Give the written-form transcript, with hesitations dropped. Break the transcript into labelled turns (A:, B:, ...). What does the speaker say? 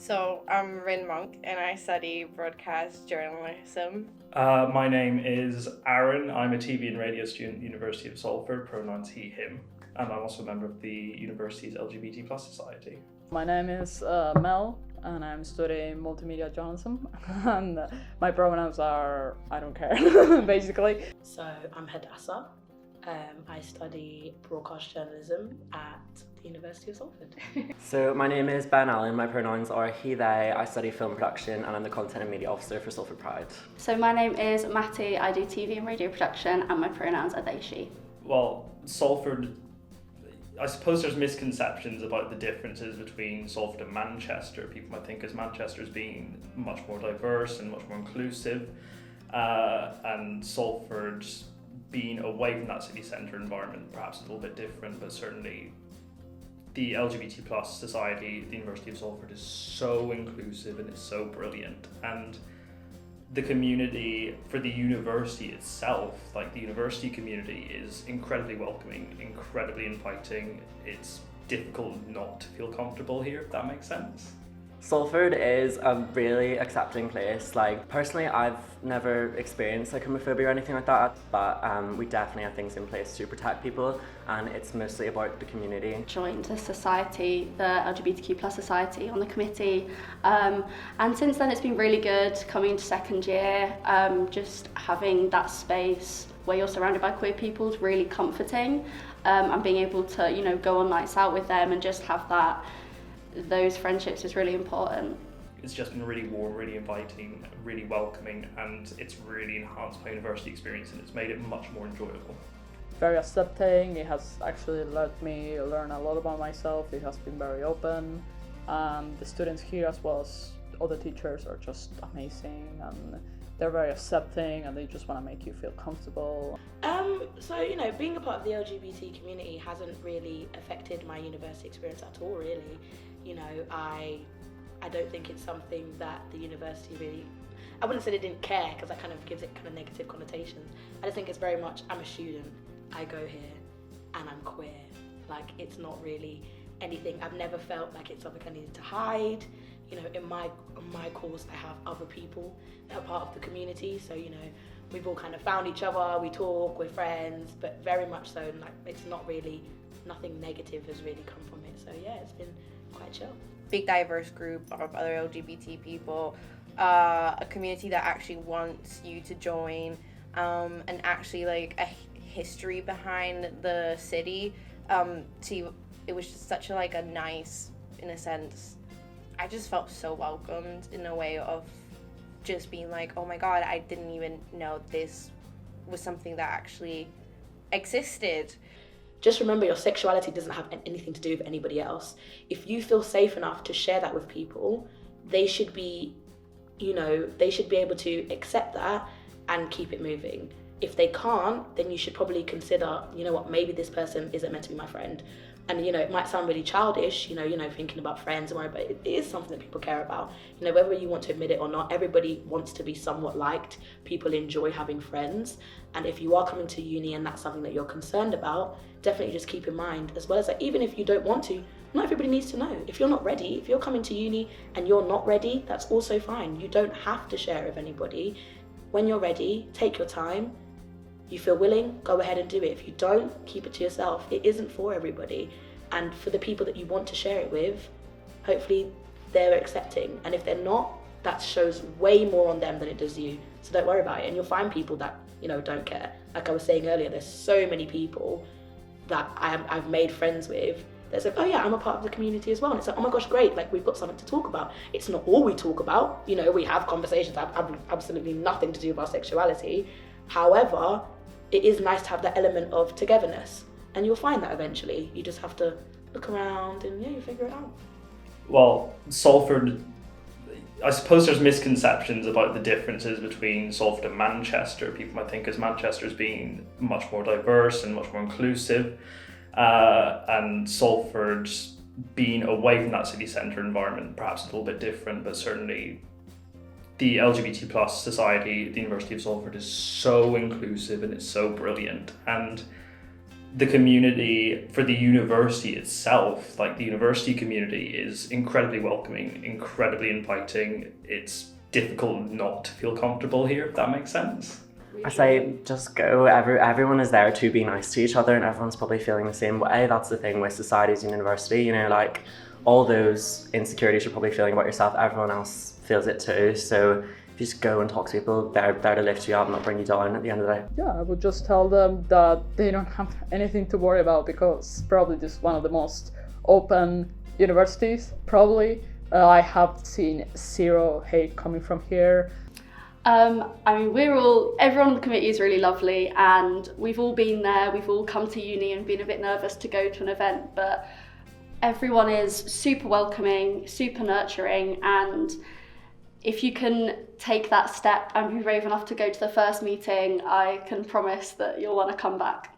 A: So I'm Rin Monk and I study broadcast journalism.
B: My name is Aaron. I'm a TV and radio student at the University of Salford, pronouns he, him, and I'm also a member of the university's LGBT plus society.
C: My name is Mel, and I'm studying multimedia journalism, and my pronouns are I don't care, basically.
D: So I'm Hadassah. I study broadcast journalism at the University of Salford.
E: So my name is Ben Allen, my pronouns are he, they, I study film production and I'm the content and media officer for Salford Pride.
F: So my name is Matty, I do TV and radio production and my pronouns are they, she.
B: Well, Salford, I suppose there's misconceptions about the differences between Salford and Manchester. People might think as Manchester as being much more diverse and much more inclusive, and Salford being away from that city centre environment, perhaps a little bit different, but certainly the LGBT plus society at the University of Salford is so inclusive and it's so brilliant. And the community for the university itself, like the university community, is incredibly welcoming, incredibly inviting. It's difficult not to feel comfortable here, if that makes sense.
E: Salford is a really accepting place. Like personally, I've never experienced like homophobia or anything like that, but we definitely have things in place to protect people, and it's mostly about the community.
F: Joined the society, the LGBTQ plus society on the committee, and since then it's been really good coming into second year, just having that space where you're surrounded by queer people is really comforting, and being able to, go on nights out with them and just have those friendships is really important.
B: It's just been really warm, really inviting, really welcoming, and it's really enhanced my university experience and it's made it much more enjoyable.
C: Very accepting, it has actually let me learn a lot about myself, it has been very open, and the students here as well as other teachers are just amazing, and they're very accepting and they just want to make you feel comfortable.
D: So being a part of the LGBT community hasn't really affected my university experience at all, really. I don't think it's something that the university really, I wouldn't say they didn't care, because that kind of gives it kind of negative connotations. I just think it's very much, I'm a student, I go here and I'm queer. Like, it's not really anything, I've never felt like it's something I needed to hide. In my course I have other people that are part of the community, so we've all kind of found each other, we talk, we're friends, but very much so, like, it's not really, nothing negative has really come from it, so yeah, it's been quite chill.
A: Big diverse group of other LGBT people, a community that actually wants you to join, and actually like a history behind the city. It was just such a nice, in a sense, I just felt so welcomed in a way of just being like, oh my god, I didn't even know this was something that actually existed.
D: Just remember, your sexuality doesn't have anything to do with anybody else. If you feel safe enough to share that with people, they should be able to accept that and keep it moving. If they can't, then you should probably consider, maybe this person isn't meant to be my friend. And it might sound really childish, thinking about friends and whatever, but it is something that people care about. Whether you want to admit it or not, everybody wants to be somewhat liked. People enjoy having friends. And if you are coming to uni and that's something that you're concerned about, definitely just keep in mind, as well as that, even if you don't want to, not everybody needs to know. If you're not ready, if you're coming to uni and you're not ready, that's also fine. You don't have to share it with anybody. When you're ready, take your time. You feel willing, go ahead and do it. If you don't, keep it to yourself. It isn't for everybody. And for the people that you want to share it with, hopefully they're accepting. And if they're not, that shows way more on them than it does you. So don't worry about it. And you'll find people that, don't care. Like I was saying earlier, there's so many people that I've made friends with that say, oh yeah, I'm a part of the community as well. And it's like, oh my gosh, great. Like, we've got something to talk about. It's not all we talk about. We have conversations that have absolutely nothing to do with our sexuality. However, it is nice to have that element of togetherness, and you'll find that eventually. You just have to look around and you figure it out.
B: Well, Salford, I suppose there's misconceptions about the differences between Salford and Manchester. People might think as Manchester as being much more diverse and much more inclusive, and Salford being away from that city centre environment, perhaps a little bit different, but certainly the LGBT plus society at the University of Salford is so inclusive and it's so brilliant. And the community for the university itself, like the university community, is incredibly welcoming, incredibly inviting. It's difficult not to feel comfortable here, if that makes sense.
E: I say just go. Everyone is there to be nice to each other, and everyone's probably feeling the same way. That's the thing with societies and university, you know, like all those insecurities you're probably feeling about yourself, everyone else feels it too. So if you just go and talk to people, they're there to lift you up, not bring you down at the end of the day.
C: Yeah, I would just tell them that they don't have anything to worry about, because probably this is one of the most open universities, probably. I have seen zero hate coming from here.
F: I mean, everyone on the committee is really lovely, and we've all been there, we've all come to uni and been a bit nervous to go to an event, but everyone is super welcoming, super nurturing, and if you can take that step and be brave enough to go to the first meeting, I can promise that you'll want to come back.